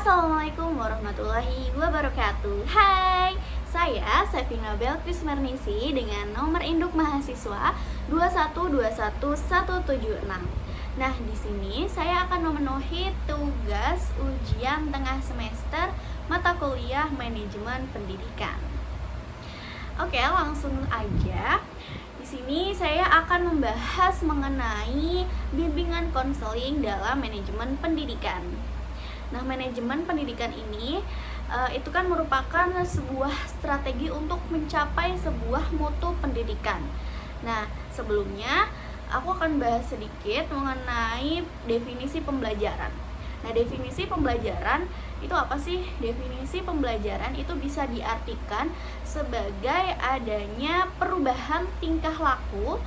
Assalamualaikum warahmatullahi wabarakatuh. Hai, saya Sevina Belkis Mernisi dengan nomor induk mahasiswa 2121176. Nah, di sini saya akan memenuhi tugas ujian tengah semester mata kuliah manajemen pendidikan. Oke, langsung aja. Di sini saya akan membahas mengenai bimbingan konseling dalam manajemen pendidikan. Nah, manajemen pendidikan ini itu kan merupakan sebuah strategi untuk mencapai sebuah mutu pendidikan. Nah, sebelumnya aku akan bahas sedikit mengenai definisi pembelajaran. Nah, definisi pembelajaran itu apa sih? Definisi pembelajaran itu bisa diartikan sebagai adanya perubahan tingkah laku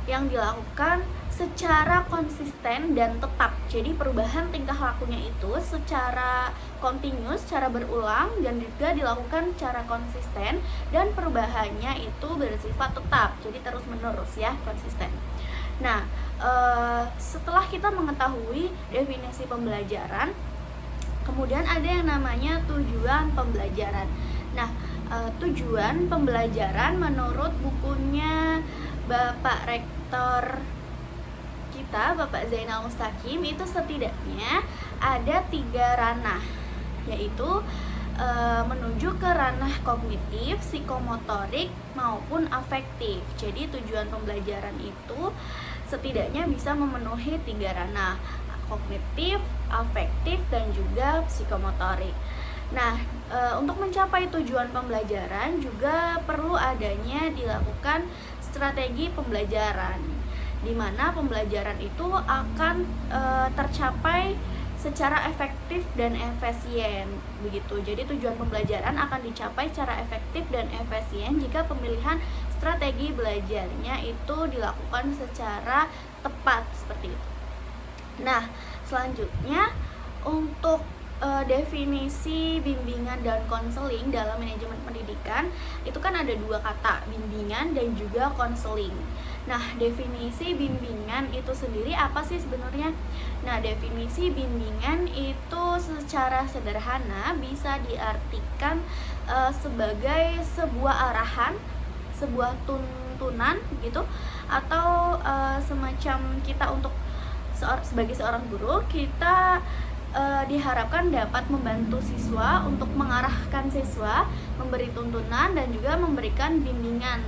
yang dilakukan secara konsisten dan tetap. Jadi perubahan tingkah lakunya itu secara kontinus, secara berulang, dan juga dilakukan secara konsisten, dan perubahannya itu bersifat tetap. Jadi terus menerus ya, konsisten. Nah, setelah kita mengetahui definisi pembelajaran, kemudian ada yang namanya tujuan pembelajaran. Nah, tujuan pembelajaran menurut bukunya Bapak Rektor kita, Bapak Zainal Mustaqim, itu setidaknya ada 3 ranah, yaitu menuju ke ranah kognitif, psikomotorik, maupun afektif. Jadi tujuan pembelajaran itu setidaknya bisa memenuhi 3 ranah, kognitif, afektif, dan juga psikomotorik. Nah, untuk mencapai tujuan pembelajaran juga perlu adanya dilakukan strategi pembelajaran, di mana pembelajaran itu akan tercapai secara efektif dan efisien, begitu. Jadi tujuan pembelajaran akan dicapai secara efektif dan efisien jika pemilihan strategi belajarnya itu dilakukan secara tepat, seperti itu. Nah, selanjutnya untuk definisi bimbingan dan konseling dalam manajemen pendidikan itu kan ada 2 kata, bimbingan dan juga konseling. Nah, definisi bimbingan itu sendiri apa sih sebenarnya? Nah, definisi bimbingan itu secara sederhana bisa diartikan sebagai sebuah arahan, sebuah tuntunan gitu, atau semacam kita untuk sebagai seorang guru, kita diharapkan dapat membantu siswa untuk mengarahkan siswa, memberi tuntunan, dan juga memberikan bimbingan.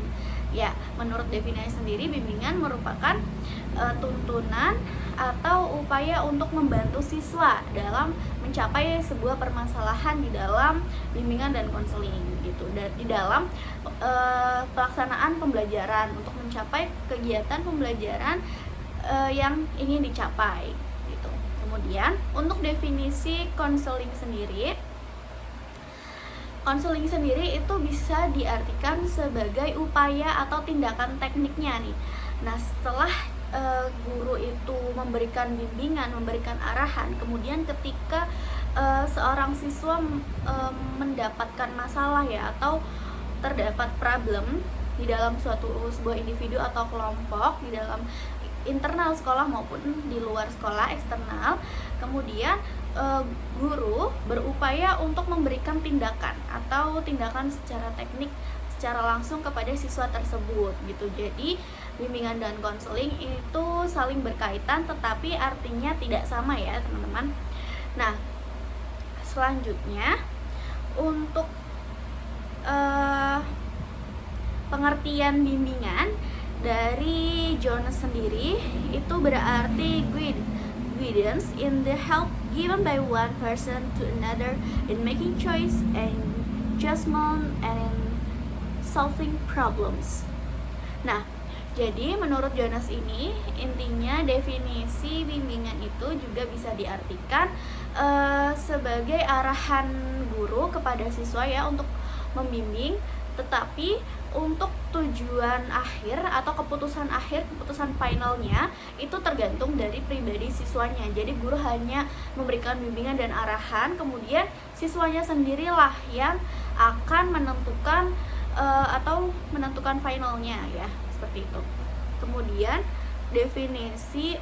Ya, menurut definisi sendiri, bimbingan merupakan tuntunan atau upaya untuk membantu siswa dalam mencapai sebuah permasalahan di dalam bimbingan dan konseling gitu, dan di dalam pelaksanaan pembelajaran untuk mencapai kegiatan pembelajaran yang ingin dicapai. Kemudian untuk definisi konseling sendiri itu bisa diartikan sebagai upaya atau tindakan tekniknya nih. Nah, setelah guru itu memberikan bimbingan, memberikan arahan, kemudian ketika seorang siswa mendapatkan masalah ya, atau terdapat problem di dalam sebuah individu atau kelompok, di dalam internal sekolah maupun di luar sekolah, eksternal, kemudian guru berupaya untuk memberikan tindakan atau tindakan secara teknik, secara langsung kepada siswa tersebut gitu. Jadi bimbingan dan konseling itu saling berkaitan tetapi artinya tidak sama ya, teman-teman. Nah, selanjutnya untuk pengertian bimbingan dari Jones sendiri itu berarti guidance in the help given by one person to another in making choice and judgment and in solving problems. Nah, jadi menurut Jones ini intinya definisi bimbingan itu juga bisa diartikan sebagai arahan guru kepada siswa ya untuk membimbing, tetapi untuk tujuan akhir atau keputusan finalnya itu tergantung dari pribadi siswanya. Jadi guru hanya memberikan bimbingan dan arahan, kemudian siswanya sendirilah yang akan menentukan atau menentukan finalnya ya, seperti itu. Kemudian definisi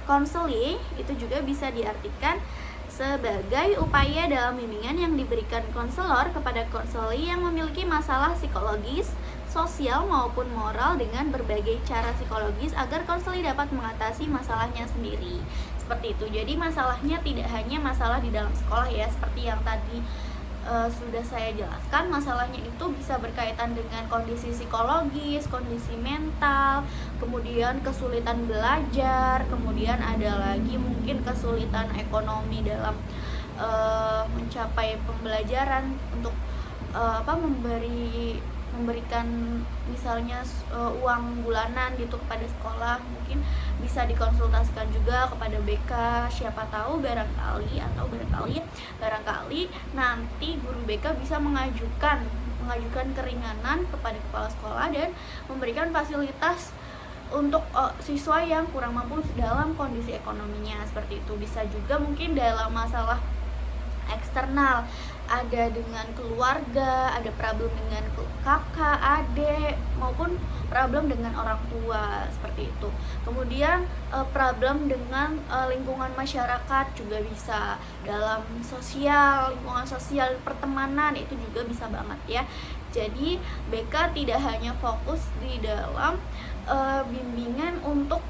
konseling itu juga bisa diartikan sebagai upaya dalam bimbingan yang diberikan konselor kepada konseli yang memiliki masalah psikologis, sosial maupun moral dengan berbagai cara psikologis agar konseli dapat mengatasi masalahnya sendiri. Seperti itu. Jadi masalahnya tidak hanya masalah di dalam sekolah ya, seperti yang tadi sudah saya jelaskan. Masalahnya itu bisa berkaitan dengan kondisi psikologis, kondisi mental, kemudian kesulitan belajar, kemudian ada lagi mungkin kesulitan ekonomi dalam mencapai pembelajaran untuk memberikan misalnya uang bulanan gitu kepada sekolah. Mungkin bisa dikonsultasikan juga kepada BK, siapa tahu barangkali nanti guru BK bisa mengajukan keringanan kepada kepala sekolah dan memberikan fasilitas untuk siswa yang kurang mampu dalam kondisi ekonominya. Seperti itu. Bisa juga mungkin dalam masalah eksternal, ada dengan keluarga, ada problem dengan kakak, adik, maupun problem dengan orang tua, seperti itu. Kemudian problem dengan lingkungan masyarakat juga bisa, dalam lingkungan sosial, pertemanan, itu juga bisa banget ya. Jadi BK tidak hanya fokus di dalam bimbingan untuk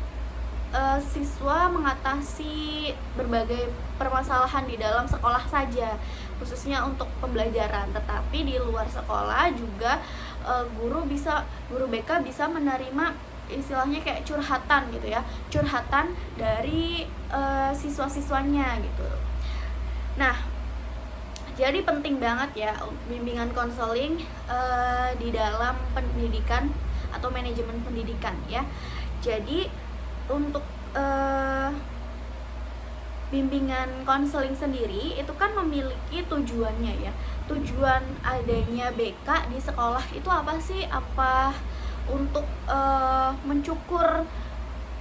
siswa mengatasi berbagai permasalahan di dalam sekolah saja, khususnya untuk pembelajaran, tetapi di luar sekolah juga guru BK bisa menerima istilahnya kayak curhatan gitu ya, curhatan dari siswa-siswanya gitu. Nah, jadi penting banget ya bimbingan konseling di dalam pendidikan atau manajemen pendidikan ya. Jadi untuk bimbingan konseling sendiri itu kan memiliki tujuannya ya. Tujuan adanya BK di sekolah itu apa sih? Apa untuk mencukur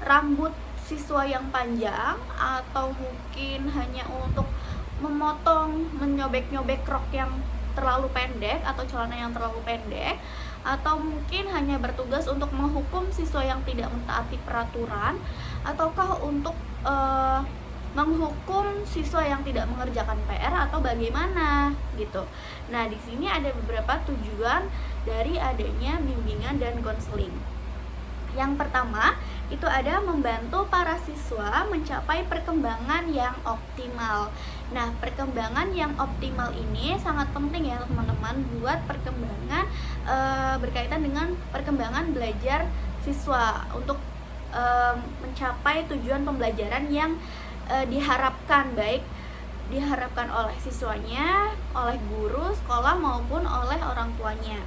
rambut siswa yang panjang, atau mungkin hanya untuk menyobek-nyobek rok yang terlalu pendek atau celana yang terlalu pendek, atau mungkin hanya bertugas untuk menghukum siswa yang tidak mentaati peraturan, ataukah untuk menghukum siswa yang tidak mengerjakan PR, atau bagaimana gitu. Nah, di sini ada beberapa tujuan dari adanya bimbingan dan konseling. Yang pertama, itu ada membantu para siswa mencapai perkembangan yang optimal. Nah, perkembangan yang optimal ini sangat penting ya teman-teman buat perkembangan berkaitan dengan perkembangan belajar siswa untuk mencapai tujuan pembelajaran yang diharapkan, baik diharapkan oleh siswanya, oleh guru sekolah maupun oleh orang tuanya.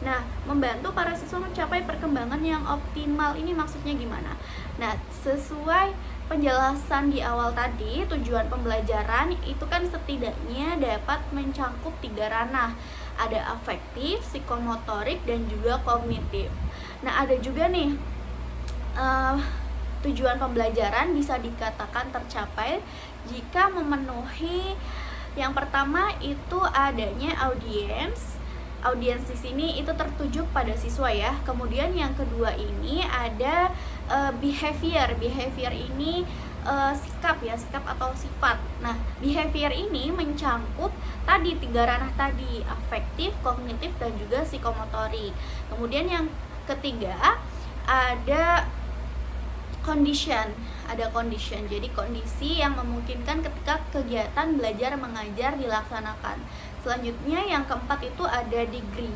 Nah, membantu para siswa mencapai perkembangan yang optimal ini maksudnya gimana? Nah, sesuai penjelasan di awal tadi, tujuan pembelajaran itu kan setidaknya dapat mencangkup 3 ranah. Ada afektif, psikomotorik, dan juga kognitif. Nah, ada juga nih tujuan pembelajaran bisa dikatakan tercapai jika memenuhi yang pertama itu adanya audiens. Audiens di sini itu tertuju pada siswa ya. Kemudian yang kedua ini ada behavior. Behavior ini sikap atau sifat. Nah, behavior ini mencangkup tadi 3 ranah tadi, afektif, kognitif, dan juga psikomotorik. Kemudian yang ketiga ada condition. Jadi kondisi yang memungkinkan ketika kegiatan belajar mengajar dilaksanakan. Selanjutnya yang keempat itu ada degree.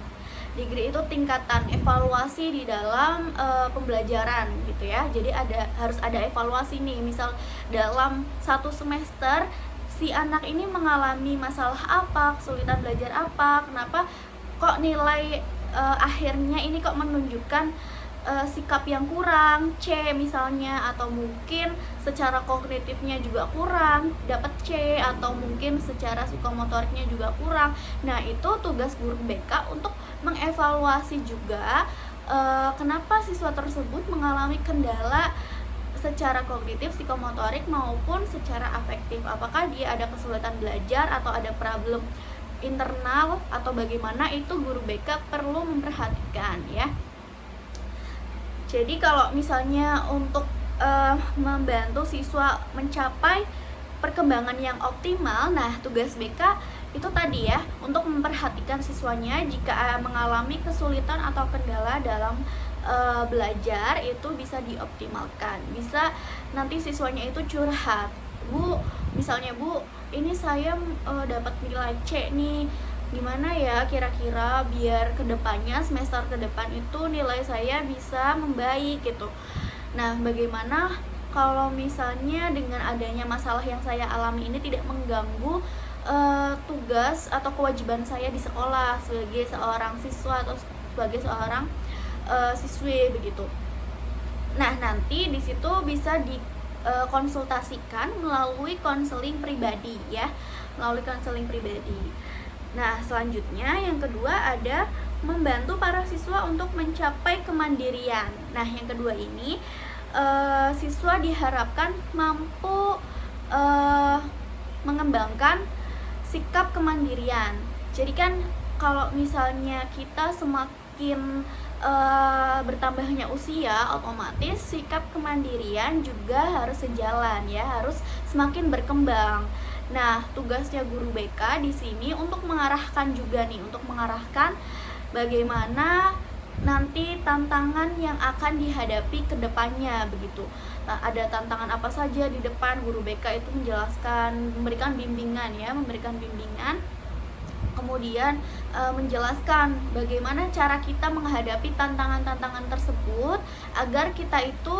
Degree itu tingkatan evaluasi di dalam pembelajaran gitu ya. Jadi harus ada evaluasi nih. Misal dalam 1 semester si anak ini mengalami masalah apa, kesulitan belajar apa, kenapa kok nilai akhirnya ini kok menunjukkan sikap yang kurang, C misalnya, atau mungkin secara kognitifnya juga kurang, dapat C, atau mungkin secara psikomotoriknya juga kurang. Nah, itu tugas guru BK untuk mengevaluasi juga kenapa siswa tersebut mengalami kendala secara kognitif, psikomotorik maupun secara afektif. Apakah dia ada kesulitan belajar atau ada problem internal atau bagaimana, itu guru BK perlu memperhatikan ya. Jadi kalau misalnya untuk membantu siswa mencapai perkembangan yang optimal. Nah, tugas BK itu tadi ya, untuk memperhatikan siswanya jika mengalami kesulitan atau kendala dalam belajar itu bisa dioptimalkan. Bisa nanti siswanya itu curhat, Bu, misalnya Bu, ini saya dapat nilai C nih, gimana ya kira-kira biar kedepannya semester ke depan itu nilai saya bisa membaik gitu. Nah, bagaimana kalau misalnya dengan adanya masalah yang saya alami ini tidak mengganggu tugas atau kewajiban saya di sekolah sebagai seorang siswa atau sebagai seorang siswi begitu. Nah, nanti di situ bisa dikonsultasikan melalui konseling pribadi ya, melalui konseling pribadi. Nah, selanjutnya yang kedua ada membantu para siswa untuk mencapai kemandirian. Nah, yang kedua ini siswa diharapkan mampu mengembangkan sikap kemandirian. Jadi kan kalau misalnya kita semakin bertambahnya usia, otomatis sikap kemandirian juga harus sejalan ya, harus semakin berkembang. Nah, tugasnya guru BK di sini untuk mengarahkan juga nih, untuk mengarahkan bagaimana nanti tantangan yang akan dihadapi ke depannya begitu. Nah, ada tantangan apa saja di depan, guru BK itu menjelaskan, memberikan bimbingan ya, kemudian menjelaskan bagaimana cara kita menghadapi tantangan-tantangan tersebut agar kita itu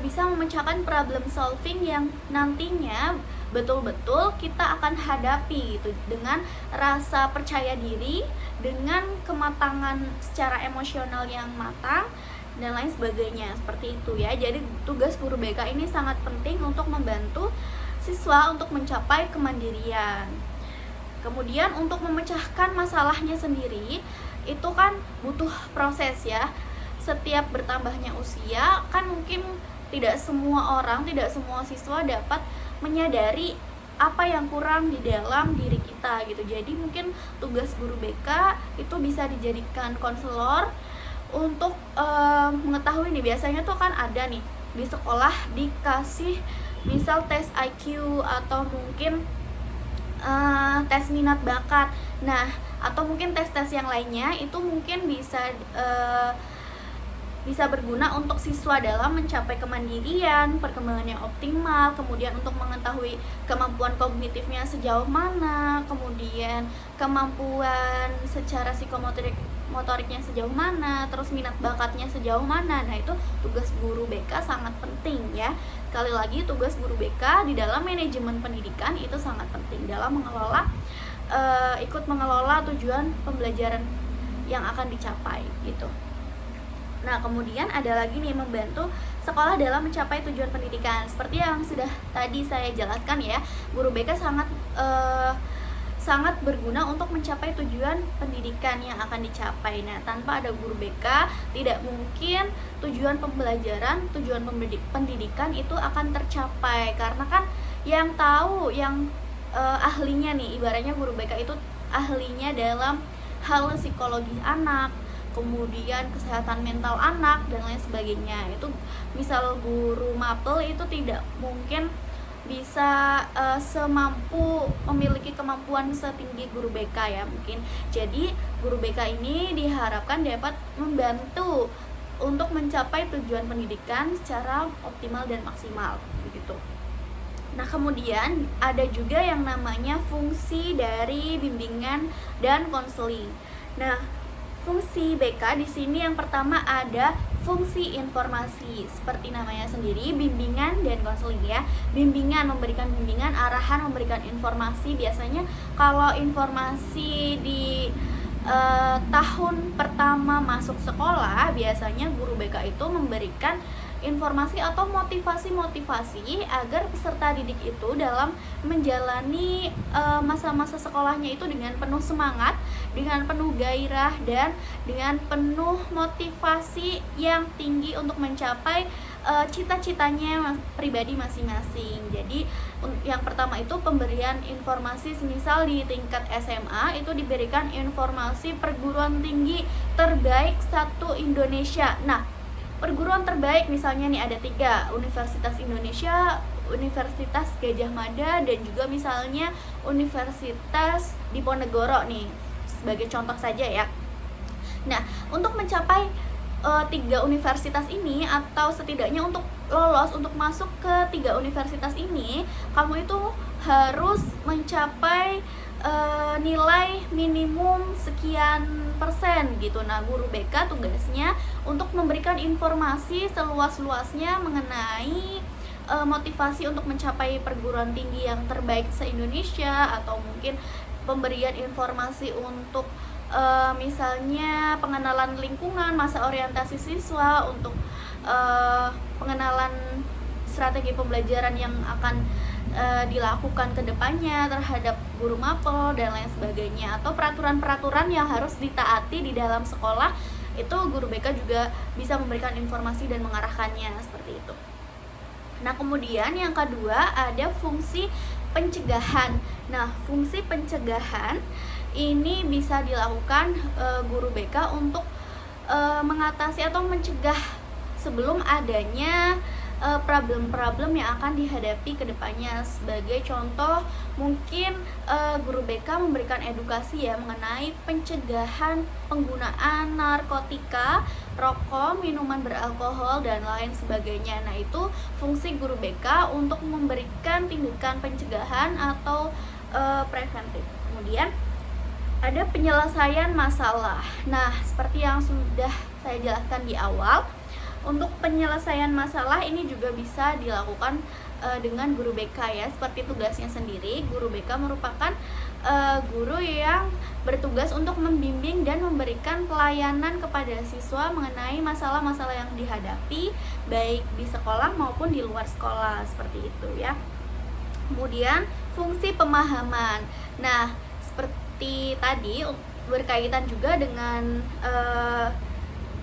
bisa memecahkan problem solving yang nantinya betul-betul kita akan hadapi gitu, dengan rasa percaya diri, dengan kematangan secara emosional yang matang dan lain sebagainya, seperti itu ya. Jadi tugas guru BK ini sangat penting untuk membantu siswa untuk mencapai kemandirian. Kemudian untuk memecahkan masalahnya sendiri itu kan butuh proses ya. Setiap bertambahnya usia kan mungkin tidak semua orang, tidak semua siswa dapat menyadari apa yang kurang di dalam diri kita gitu. Jadi mungkin tugas guru BK itu bisa dijadikan konselor untuk mengetahui nih, biasanya tuh kan ada nih di sekolah dikasih misal tes IQ atau mungkin tes minat bakat. Nah, atau mungkin tes-tes yang lainnya itu mungkin bisa berguna untuk siswa dalam mencapai kemandirian, perkembangan yang optimal, kemudian untuk mengetahui kemampuan kognitifnya sejauh mana, kemudian kemampuan secara psikomotoriknya sejauh mana, terus minat bakatnya sejauh mana. Nah, itu tugas guru BK sangat penting ya. Sekali lagi, tugas guru BK di dalam manajemen pendidikan itu sangat penting dalam ikut mengelola tujuan pembelajaran yang akan dicapai gitu. Nah, kemudian ada lagi nih, membantu sekolah dalam mencapai tujuan pendidikan. Seperti yang sudah tadi saya jelaskan ya, guru BK sangat berguna untuk mencapai tujuan pendidikan yang akan dicapai. Nah, tanpa ada guru BK, tidak mungkin tujuan pembelajaran, tujuan pendidikan itu akan tercapai. Karena kan yang tahu, yang ahlinya nih, ibaratnya guru BK itu ahlinya dalam hal psikologi anak, kemudian kesehatan mental anak dan lain sebagainya. Itu misal guru mapel itu tidak mungkin bisa memiliki kemampuan setinggi guru BK ya mungkin. Jadi guru BK ini diharapkan dapat membantu untuk mencapai tujuan pendidikan secara optimal dan maksimal begitu. Nah, kemudian ada juga yang namanya fungsi dari bimbingan dan konseling. Nah, fungsi BK di sini yang pertama ada fungsi informasi, seperti namanya sendiri, bimbingan dan konseling ya. Bimbingan, memberikan bimbingan, arahan, memberikan informasi. Biasanya kalau informasi di tahun pertama masuk sekolah, biasanya guru BK itu memberikan informasi atau motivasi-motivasi agar peserta didik itu dalam menjalani masa-masa sekolahnya itu dengan penuh semangat, dengan penuh gairah, dan dengan penuh motivasi yang tinggi untuk mencapai cita-citanya pribadi masing-masing. Jadi yang pertama itu pemberian informasi, semisal di tingkat SMA itu diberikan informasi perguruan tinggi terbaik satu Indonesia. Nah, perguruan terbaik misalnya nih ada 3, Universitas Indonesia, Universitas Gadjah Mada dan juga misalnya Universitas Diponegoro nih, sebagai contoh saja ya. Nah, untuk mencapai 3 universitas ini, atau setidaknya untuk lolos untuk masuk ke 3 universitas ini, kamu itu harus mencapai nilai minimum sekian persen gitu. Nah, guru BK tugasnya untuk memberikan informasi seluas-luasnya mengenai motivasi untuk mencapai perguruan tinggi yang terbaik se-Indonesia, atau mungkin pemberian informasi untuk misalnya pengenalan lingkungan, masa orientasi siswa, untuk pengenalan strategi pembelajaran yang akan dilakukan ke depannya terhadap guru mapel dan lain sebagainya, atau peraturan-peraturan yang harus ditaati di dalam sekolah. Itu guru BK juga bisa memberikan informasi dan mengarahkannya seperti itu. Nah, kemudian yang kedua ada fungsi pencegahan. Nah, fungsi pencegahan ini bisa dilakukan guru BK untuk mengatasi atau mencegah sebelum adanya problem-problem yang akan dihadapi ke depannya. Sebagai contoh, mungkin guru BK memberikan edukasi ya mengenai pencegahan penggunaan narkotika, rokok, minuman beralkohol, dan lain sebagainya. Nah, itu fungsi guru BK untuk memberikan tindakan pencegahan atau preventif. Kemudian ada penyelesaian masalah. Nah, seperti yang sudah saya jelaskan di awal, untuk penyelesaian masalah ini juga bisa dilakukan dengan guru BK ya. Seperti tugasnya sendiri, guru BK merupakan guru yang bertugas untuk membimbing dan memberikan pelayanan kepada siswa mengenai masalah-masalah yang dihadapi baik di sekolah maupun di luar sekolah, seperti itu ya. Kemudian fungsi pemahaman. Nah, seperti tadi berkaitan juga dengan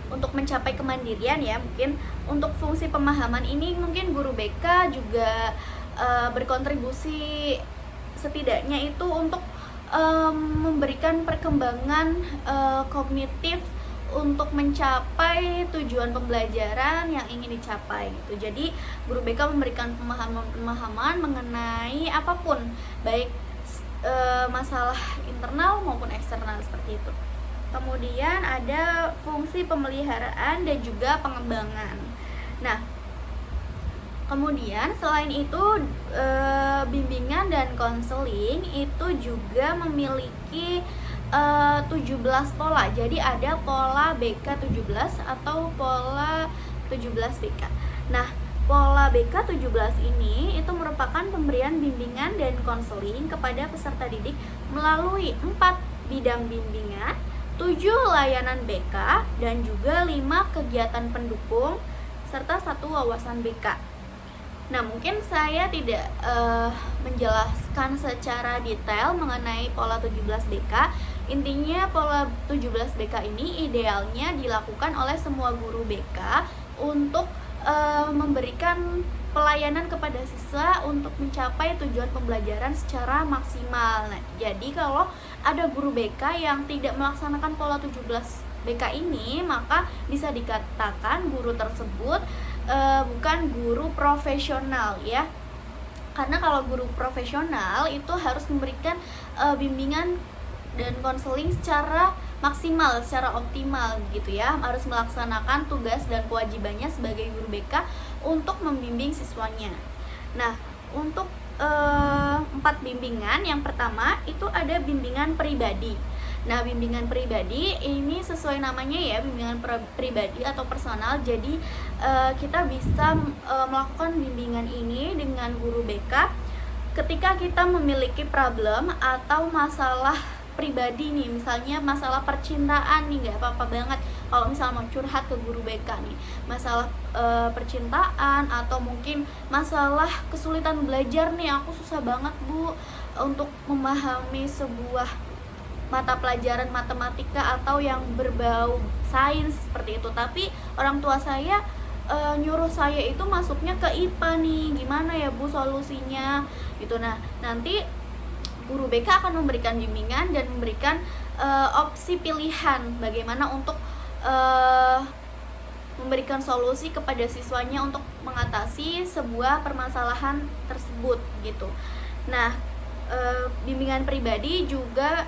untuk mencapai kemandirian ya. Mungkin untuk fungsi pemahaman ini mungkin guru BK juga berkontribusi setidaknya itu untuk memberikan perkembangan kognitif untuk mencapai tujuan pembelajaran yang ingin dicapai gitu. Jadi guru BK memberikan pemahaman mengenai apapun, baik masalah internal maupun eksternal, seperti itu. Kemudian ada fungsi pemeliharaan dan juga pengembangan. Nah, kemudian selain itu bimbingan dan konseling itu juga memiliki 17 pola. Jadi ada pola BK 17 atau pola 17 BK. Nah, pola BK 17 ini itu merupakan pemberian bimbingan dan konseling kepada peserta didik melalui 4 bidang bimbingan, 7 layanan BK, dan juga 5 kegiatan pendukung, serta 1 wawasan BK. Nah, mungkin saya tidak menjelaskan secara detail mengenai pola 17 BK. Intinya pola 17 BK ini idealnya dilakukan oleh semua guru BK untuk memberikan pelayanan kepada siswa untuk mencapai tujuan pembelajaran secara maksimal. Nah, jadi kalau ada guru BK yang tidak melaksanakan pola 17 BK ini, maka bisa dikatakan guru tersebut bukan guru profesional ya. Karena kalau guru profesional itu harus memberikan bimbingan dan konseling secara maksimal, secara optimal gitu ya. Harus melaksanakan tugas dan kewajibannya sebagai guru BK untuk membimbing siswanya. Nah, untuk 4 bimbingan, yang pertama itu ada bimbingan pribadi. Nah, bimbingan pribadi ini sesuai namanya ya, bimbingan pribadi atau personal. Jadi kita bisa melakukan bimbingan ini dengan guru BK ketika kita memiliki problem atau masalah pribadi nih, misalnya masalah percintaan nih, nggak apa-apa banget kalau misalnya mau curhat ke guru BK nih, masalah percintaan, atau mungkin masalah kesulitan belajar nih, aku susah banget Bu untuk memahami sebuah mata pelajaran matematika atau yang berbau sains seperti itu, tapi orang tua saya nyuruh saya itu masuknya ke IPA nih, gimana ya Bu solusinya gitu. Nah, nanti guru BK akan memberikan bimbingan dan memberikan opsi pilihan bagaimana untuk memberikan solusi kepada siswanya untuk mengatasi sebuah permasalahan tersebut gitu. Nah, bimbingan pribadi juga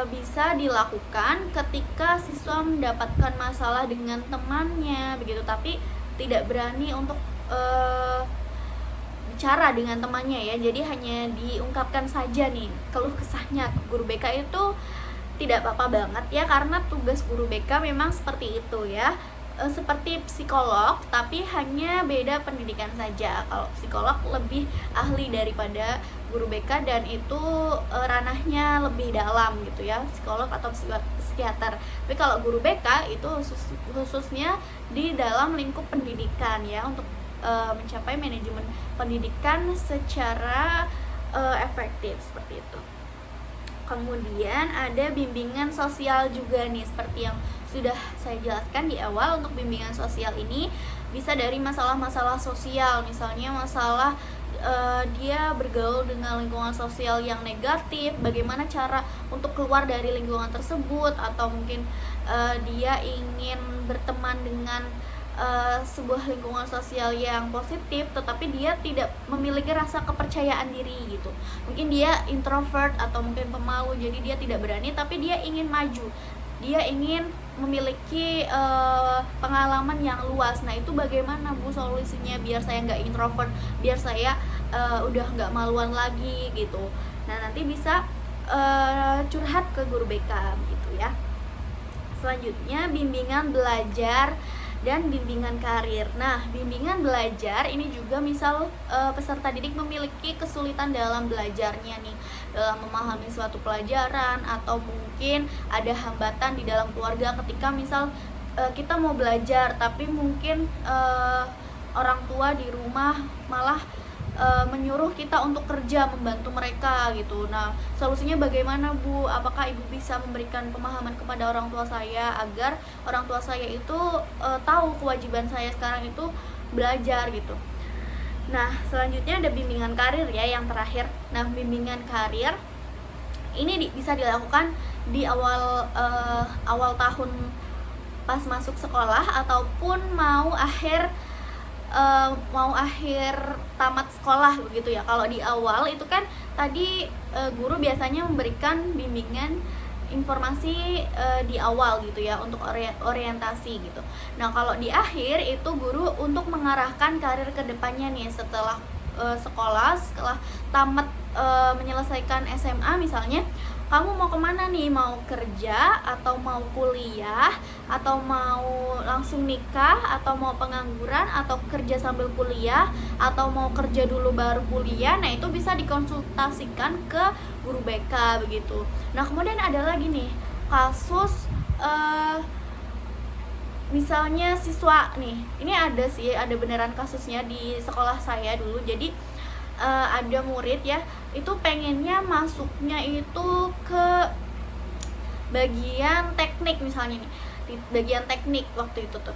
bisa dilakukan ketika siswa mendapatkan masalah dengan temannya begitu, tapi tidak berani untuk bicara dengan temannya ya. Jadi hanya diungkapkan saja nih keluh kesahnya ke guru BK. Itu tidak apa-apa banget ya, karena tugas guru BK memang seperti itu ya. Seperti psikolog, tapi hanya beda pendidikan saja. Kalau psikolog lebih ahli daripada guru BK, dan itu ranahnya lebih dalam gitu ya, psikolog atau psikiater. Tapi kalau guru BK itu khususnya di dalam lingkup pendidikan ya, untuk mencapai manajemen pendidikan secara efektif seperti itu. Kemudian ada bimbingan sosial juga nih, seperti yang sudah saya jelaskan di awal. Untuk bimbingan sosial ini bisa dari masalah-masalah sosial, misalnya masalah dia bergaul dengan lingkungan sosial yang negatif, bagaimana cara untuk keluar dari lingkungan tersebut, atau mungkin dia ingin berteman dengan sebuah lingkungan sosial yang positif, tetapi dia tidak memiliki rasa kepercayaan diri gitu. Mungkin dia introvert atau mungkin pemalu, jadi dia tidak berani, tapi dia ingin maju, dia ingin memiliki pengalaman yang luas. Nah, itu bagaimana Bu solusinya biar saya nggak introvert, biar saya udah nggak maluan lagi gitu. Nah, nanti bisa curhat ke guru BK gitu ya. Selanjutnya bimbingan belajar dan bimbingan karir. Nah, bimbingan belajar ini juga misal peserta didik memiliki kesulitan dalam belajarnya nih, dalam memahami suatu pelajaran, atau mungkin ada hambatan di dalam keluarga ketika misal kita mau belajar, tapi mungkin orang tua di rumah malah menyuruh kita untuk kerja membantu mereka gitu. Nah, solusinya bagaimana Bu? Apakah Ibu bisa memberikan pemahaman kepada orang tua saya agar orang tua saya itu tahu kewajiban saya sekarang itu belajar gitu. Nah, selanjutnya ada bimbingan karir ya, yang terakhir. Nah, bimbingan karir ini bisa dilakukan di awal tahun pas masuk sekolah, ataupun mau akhir tamat sekolah begitu ya. Kalau di awal itu kan tadi guru biasanya memberikan bimbingan informasi di awal gitu ya, untuk orientasi gitu. Nah, kalau di akhir itu guru untuk mengarahkan karir kedepannya nih, setelah sekolah, setelah tamat menyelesaikan SMA misalnya, kamu mau kemana nih? Mau kerja, atau mau kuliah, atau mau langsung nikah, atau mau pengangguran, atau kerja sambil kuliah, atau mau kerja dulu baru kuliah. Nah, itu bisa dikonsultasikan ke guru BK begitu. Nah, kemudian ada lagi nih kasus misalnya siswa nih, ini ada beneran kasusnya di sekolah saya dulu. Jadi ada murid ya, itu pengennya masuknya itu ke bagian teknik misalnya nih, di bagian teknik waktu itu tuh,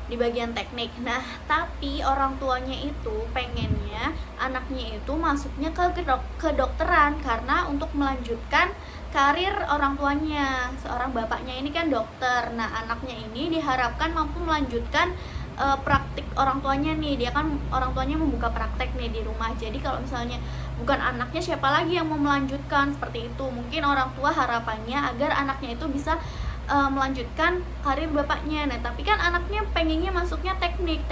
di bagian teknik. Nah, tapi orang tuanya itu pengennya anaknya itu masuknya ke kedokteran, karena untuk melanjutkan karir orang tuanya. Seorang bapaknya ini kan dokter. Nah, anaknya ini diharapkan mampu melanjutkan praktik orang tuanya nih. Dia kan orang tuanya membuka praktek nih di rumah. Jadi kalau misalnya bukan anaknya, siapa lagi yang mau melanjutkan seperti itu. Mungkin orang tua harapannya agar anaknya itu bisa melanjutkan karir bapaknya. Nah, tapi kan anaknya pengennya masuknya teknik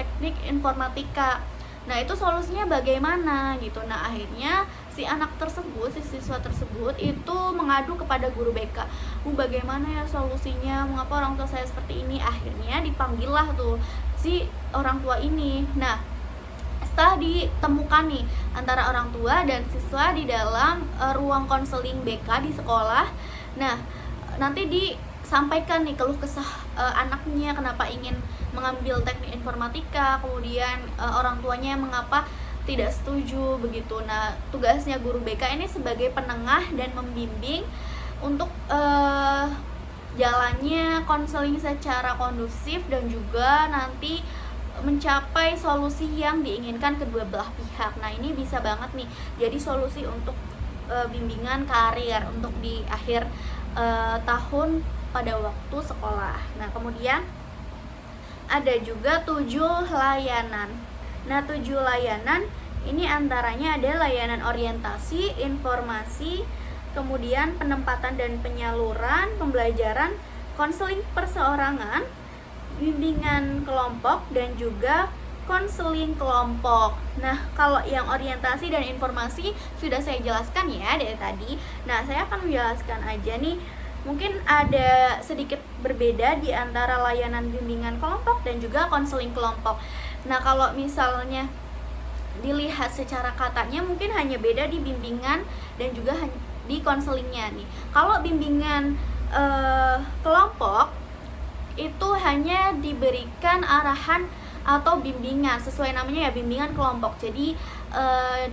informatika. Nah, itu solusinya bagaimana gitu. Nah, akhirnya si anak tersebut, si siswa tersebut itu mengadu kepada guru BK. Bu, bagaimana ya solusinya? Mengapa orang tua saya seperti ini? Akhirnya dipanggillah tuh si orang tua ini. Nah, setelah ditemukan nih antara orang tua dan siswa di dalam ruang konseling BK di sekolah, nah nanti disampaikan nih keluh kesah anaknya kenapa ingin mengambil teknik informatika, kemudian orang tuanya mengapa tidak setuju begitu. Nah, tugasnya guru BK ini sebagai penengah dan membimbing untuk jalannya konseling secara kondusif, dan juga nanti mencapai solusi yang diinginkan kedua belah pihak. Nah, ini bisa banget nih jadi solusi untuk bimbingan karir untuk di akhir tahun pada waktu sekolah. Nah, kemudian ada juga 7 layanan. Nah, 7 layanan ini antaranya ada layanan orientasi, informasi, kemudian penempatan dan penyaluran, pembelajaran, konseling perseorangan, bimbingan kelompok, dan juga konseling kelompok. Nah, kalau yang orientasi dan informasi sudah saya jelaskan ya dari tadi. Nah, saya akan menjelaskan aja nih, mungkin ada sedikit berbeda di antara layanan bimbingan kelompok dan juga konseling kelompok. Nah, kalau misalnya dilihat secara katanya mungkin hanya beda di bimbingan dan juga di konselingnya nih. Kalau bimbingan kelompok itu hanya diberikan arahan atau bimbingan sesuai namanya ya, bimbingan kelompok. Jadi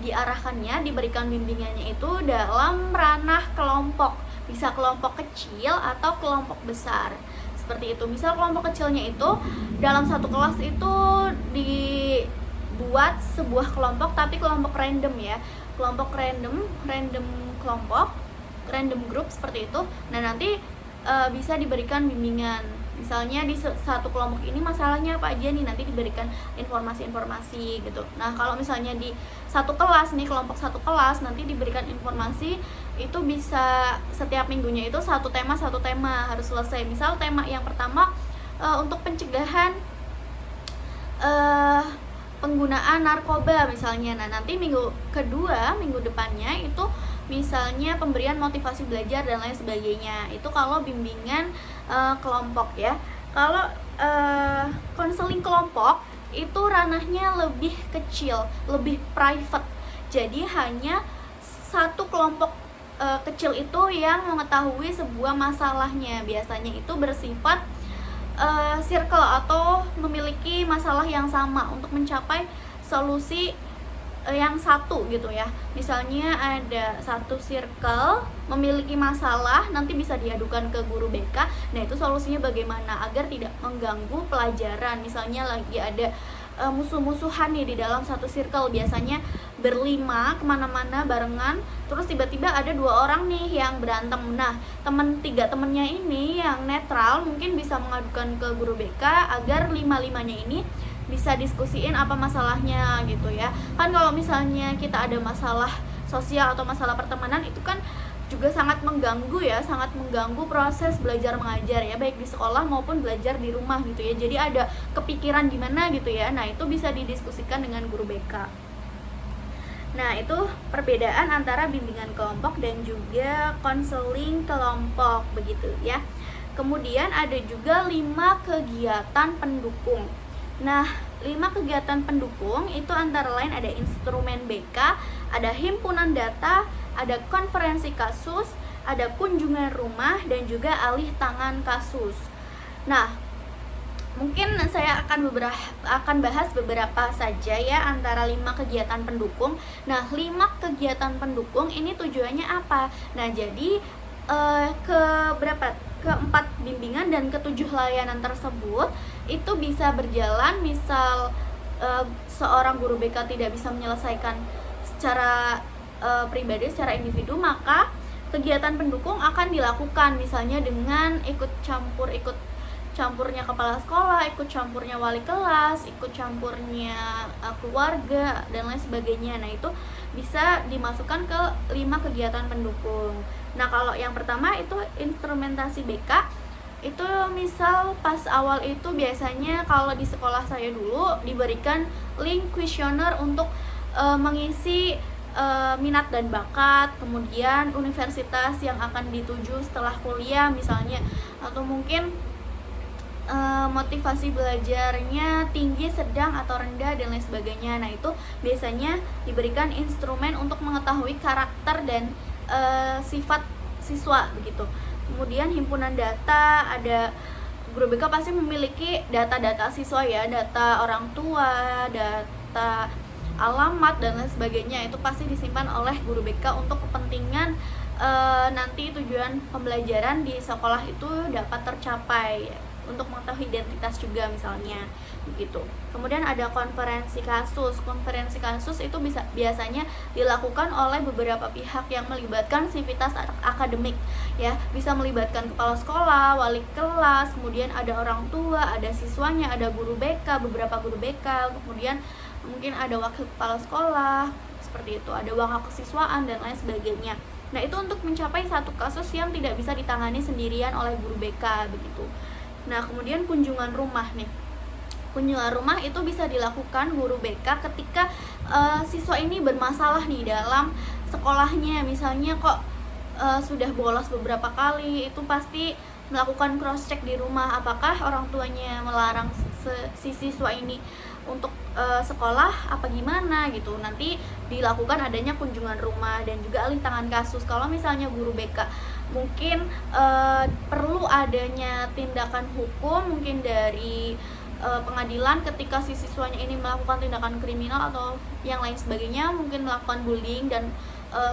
diarahkannya, diberikan bimbingannya itu dalam ranah kelompok, bisa kelompok kecil atau kelompok besar seperti itu. Misal kelompok kecilnya itu dalam satu kelas itu dibuat sebuah kelompok, tapi kelompok random ya, kelompok random kelompok, random group seperti itu. Nah, nanti bisa diberikan bimbingan. Misalnya di satu kelompok ini masalahnya apa aja nih, nanti diberikan informasi-informasi gitu. Nah, kalau misalnya di satu kelas nih, kelompok satu kelas, nanti diberikan informasi itu bisa setiap minggunya itu satu tema harus selesai. Misal tema yang pertama untuk pencegahan penggunaan narkoba misalnya. Nah, nanti minggu kedua, minggu depannya itu misalnya pemberian motivasi belajar dan lain sebagainya. Itu kalau bimbingan kelompok ya. Kalau konseling kelompok itu ranahnya lebih kecil, lebih private. Jadi hanya satu kelompok kecil itu yang mengetahui sebuah masalahnya. Biasanya itu bersifat circle atau memiliki masalah yang sama untuk mencapai solusi yang satu gitu ya. Misalnya ada satu circle memiliki masalah, nanti bisa diadukan ke guru BK. Nah, itu solusinya bagaimana agar tidak mengganggu pelajaran. Misalnya lagi ada musuh-musuhan nih di dalam satu circle, biasanya berlima kemana-mana barengan, terus tiba-tiba ada 2 orang nih yang berantem. Nah, tiga temennya ini yang netral mungkin bisa mengadukan ke guru BK agar 5-5-nya ini bisa diskusiin apa masalahnya gitu ya. Kan kalau misalnya kita ada masalah sosial atau masalah pertemanan, itu kan juga sangat mengganggu ya, sangat mengganggu proses belajar mengajar ya, baik di sekolah maupun belajar di rumah gitu ya. Jadi ada kepikiran gimana gitu ya. Nah, itu bisa didiskusikan dengan guru BK. Nah, itu perbedaan antara bimbingan kelompok dan juga konseling kelompok begitu ya. Kemudian ada juga 5 kegiatan pendukung. Nah, 5 kegiatan pendukung itu antara lain ada instrumen BK, ada himpunan data, ada konferensi kasus, ada kunjungan rumah, dan juga alih tangan kasus. Nah, mungkin saya akan bahas beberapa saja ya antara 5 kegiatan pendukung. Nah, 5 kegiatan pendukung ini tujuannya apa? Nah, jadi keempat bimbingan dan ke-7 layanan tersebut itu bisa berjalan. Misal seorang guru BK tidak bisa menyelesaikan secara pribadi, secara individu, maka kegiatan pendukung akan dilakukan, misalnya dengan ikut campurnya kepala sekolah, ikut campurnya wali kelas, ikut campurnya keluarga, dan lain sebagainya. Nah, itu bisa dimasukkan ke 5 kegiatan pendukung. Nah, kalau yang pertama itu instrumentasi BK, itu misal pas awal itu biasanya kalau di sekolah saya dulu diberikan link kuesioner untuk mengisi minat dan bakat, kemudian universitas yang akan dituju setelah kuliah misalnya, atau mungkin motivasi belajarnya tinggi, sedang, atau rendah, dan lain sebagainya. Nah, itu biasanya diberikan instrumen untuk mengetahui karakter dan sifat siswa begitu. Kemudian himpunan data, ada guru BK pasti memiliki data-data siswa ya, data orang tua, data alamat, dan lain sebagainya. Itu pasti disimpan oleh guru BK untuk kepentingan nanti tujuan pembelajaran di sekolah itu dapat tercapai. untuk mengetahui identitas juga misalnya begitu. Kemudian ada konferensi kasus. Konferensi kasus itu biasanya dilakukan oleh beberapa pihak yang melibatkan sivitas akademik ya, bisa melibatkan kepala sekolah, wali kelas, kemudian ada orang tua, ada siswanya, ada guru BK, beberapa guru BK, kemudian mungkin ada wakil kepala sekolah seperti itu, ada wakil kesiswaan dan lain sebagainya. Nah, itu untuk mencapai satu kasus yang tidak bisa ditangani sendirian oleh guru BK begitu. Nah, kemudian kunjungan rumah nih. Kunjungan rumah itu bisa dilakukan guru BK ketika siswa ini bermasalah nih dalam sekolahnya. Misalnya kok sudah bolos beberapa kali, itu pasti melakukan cross check di rumah, apakah orang tuanya melarang si siswa ini untuk sekolah apa gimana gitu. Nanti dilakukan adanya kunjungan rumah dan juga alih tangan kasus. Kalau misalnya guru BK mungkin perlu adanya tindakan hukum mungkin dari pengadilan ketika si siswanya ini melakukan tindakan kriminal atau yang lain sebagainya, mungkin melakukan bullying dan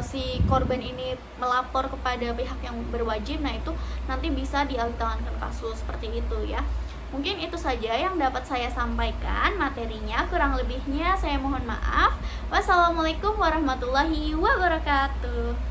si korban ini melapor kepada pihak yang berwajib. Nah, itu nanti bisa dialih tangankan kasus seperti itu ya. Mungkin itu saja yang dapat saya sampaikan materinya, kurang lebihnya saya mohon maaf. Wassalamualaikum warahmatullahi wabarakatuh.